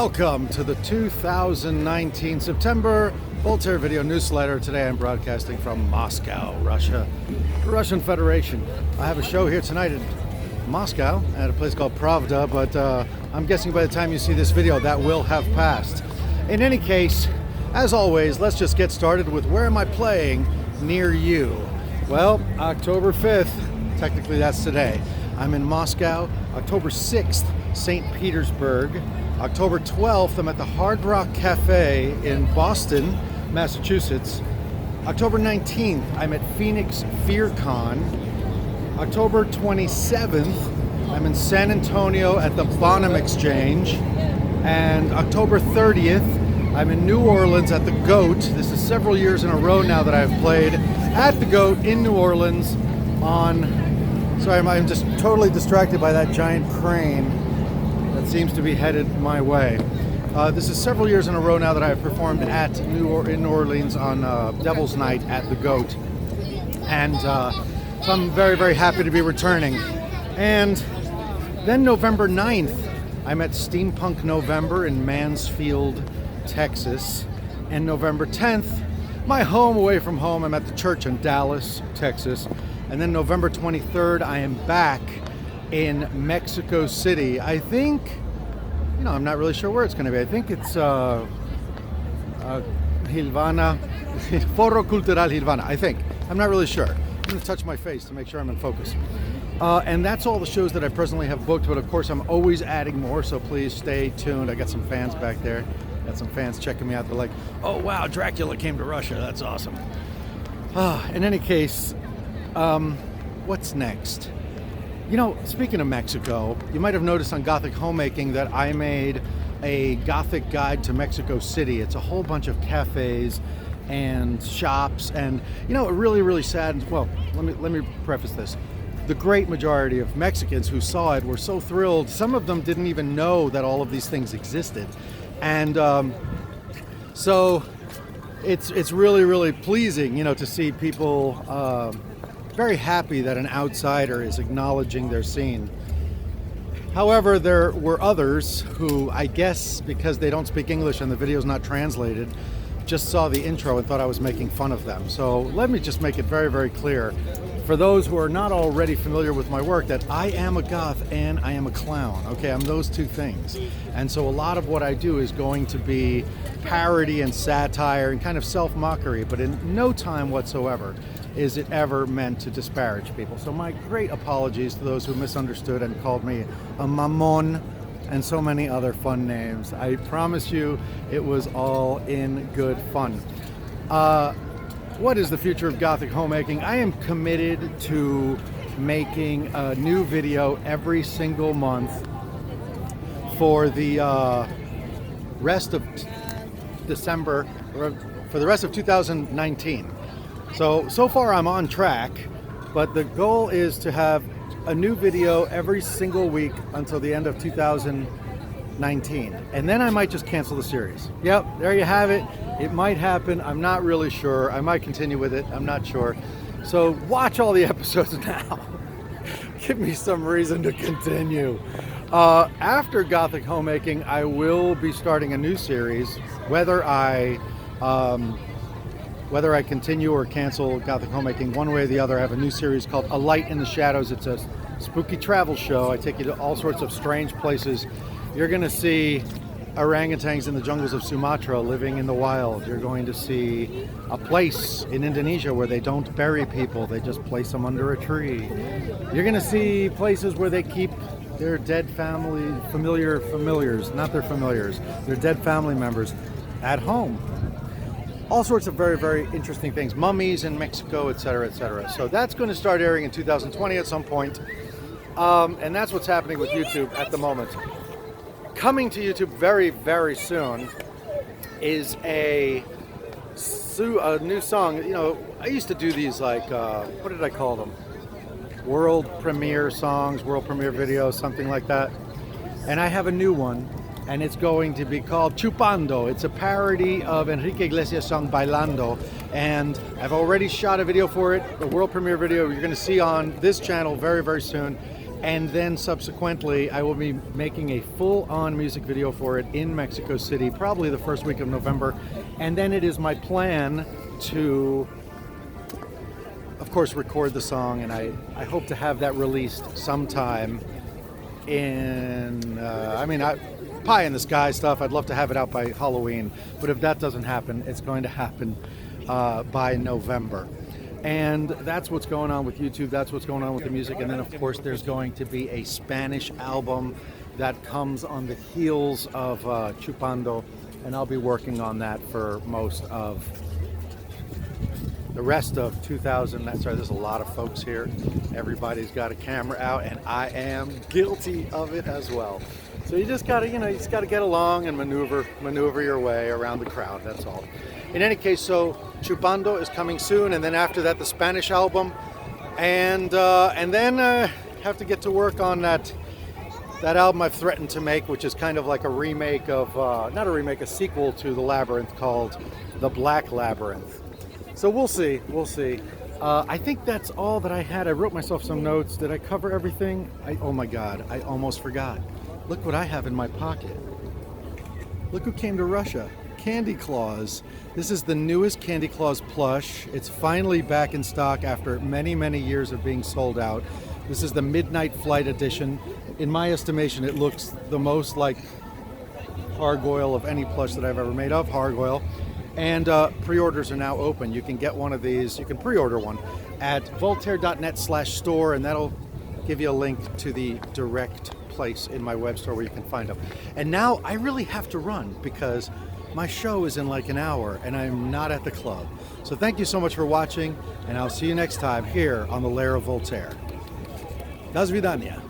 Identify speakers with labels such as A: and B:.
A: Welcome to the 2019 September Voltaire video newsletter. Today I'm broadcasting from Moscow, Russia, the Russian Federation. I have a show here tonight in Moscow at a place called Pravda, but I'm guessing by the time you see this video that will have passed. In any case, as always, let's just get started with where am I playing near you? Well, October 5th, technically that's today. I'm in Moscow. October 6th, St. Petersburg. October 12th, I'm at the Hard Rock Cafe in Boston, Massachusetts. October 19th, I'm at Phoenix FearCon. October 27th, I'm in San Antonio at the Bonham Exchange. And October 30th, I'm in New Orleans at the Goat. This is several years in a row now that I've played at the Goat in New Orleans on... Sorry, I'm just totally distracted by that giant crane that seems to be headed my way. This is several years in a row now that I've performed in New Orleans on Devil's Night at the Goat. And so I'm very, very happy to be returning. And then November 9th, I'm at Steampunk November in Mansfield, Texas. And November 10th, my home away from home, I'm at the church in Dallas, Texas. And then November 23rd, I am back in Mexico City. I think, I'm not really sure where it's going to be. I think it's Hilvana, Foro Cultural Hilvana, I think. I'm not really sure. I'm going to touch my face to make sure I'm in focus. And that's all the shows that I presently have booked, but of course I'm always adding more, so please stay tuned. I got some fans back there. Got some fans checking me out. They're like, oh wow, Dracula came to Russia. That's awesome. In any case, what's next? Speaking of Mexico, you might have noticed on Gothic Homemaking that I made a Gothic guide to Mexico City. It's a whole bunch of cafes and shops, and it really sad. Well, let me preface this. The great majority of Mexicans who saw it were so thrilled. Some of them didn't even know that all of these things existed, and so it's really pleasing, to see people very happy that an outsider is acknowledging their scene. However, there were others who, I guess because they don't speak English and the video's not translated, just saw the intro and thought I was making fun of them. So let me just make it very clear for those who are not already familiar with my work that I am a goth and I am a clown. Okay, I'm those two things. And so a lot of what I do is going to be parody and satire and kind of self-mockery, but in no time whatsoever is it ever meant to disparage people. So my great apologies to those who misunderstood and called me a mamon and so many other fun names. I promise you it was all in good fun. What is the future of Gothic Homemaking? I am committed to making a new video every single month for the rest of December, or for the rest of 2019. So far I'm on track, but the goal is to have a new video every single week until the end of 2019. And then I might just cancel the series. Yep, there you have it. It might happen. I'm not really sure. I might continue with it. I'm not sure. So watch all the episodes now. Give me some reason to continue. After Gothic Homemaking, I will be starting a new series. Whether I continue or cancel Gothic Homemaking, one way or the other, I have a new series called A Light in the Shadows. It's a spooky travel show. I take you to all sorts of strange places. You're going to see orangutans in the jungles of Sumatra living in the wild. You're going to see a place in Indonesia where they don't bury people. They just place them under a tree. You're going to see places where they keep their dead familiars, not their familiars, their dead family members at home. All sorts of very interesting things. Mummies in Mexico, etc., etc. So that's going to start airing in 2020 at some point. And that's what's happening with YouTube at the moment. Coming to YouTube very soon is a new song. I used to do these like, what did I call them? World premiere songs, world premiere videos, something like that. And I have a new one. And it's going to be called Chupando. It's a parody of Enrique Iglesias' song Bailando, and I've already shot a video for it, the world premiere video you're going to see on this channel very soon. And then subsequently, I will be making a full-on music video for it in Mexico City, probably the first week of November. And then it is my plan to, of course, record the song, and I hope to have that released sometime in, pie in the sky stuff. I'd love to have it out by Halloween, but if that doesn't happen, it's going to happen by November. And that's what's going on with YouTube. That's what's going on with the music. And then, of course, there's going to be a Spanish album that comes on the heels of Chupando. And I'll be working on that for most of the rest of 2000. Sorry, there's a lot of folks here. Everybody's got a camera out, and I am guilty of it as well. So you just gotta, get along and maneuver your way around the crowd. That's all. In any case, so Chupando is coming soon, and then after that, the Spanish album, and then have to get to work on that album I've threatened to make, which is kind of like a remake of, not a remake, a sequel to The Labyrinth called The Black Labyrinth. So we'll see. I think that's all that I had. I wrote myself some notes. Did I cover everything? Oh my God, I almost forgot. Look what I have in my pocket. Look who came to Russia. Candy Claus. This is the newest Candy Claus plush. It's finally back in stock after many, many years of being sold out. This is the Midnight Flight edition. In my estimation, it looks the most like Hargoyle of any plush that I've ever made of Hargoyle. And pre-orders are now open. You can get one of these. You can pre-order one at voltaire.net/store, and that'll give you a link to the direct place in my web store where you can find them. And now I really have to run because my show is in like an hour and I'm not at the club. So thank you so much for watching, and I'll see you next time here on the Lair of Voltaire. До свидания.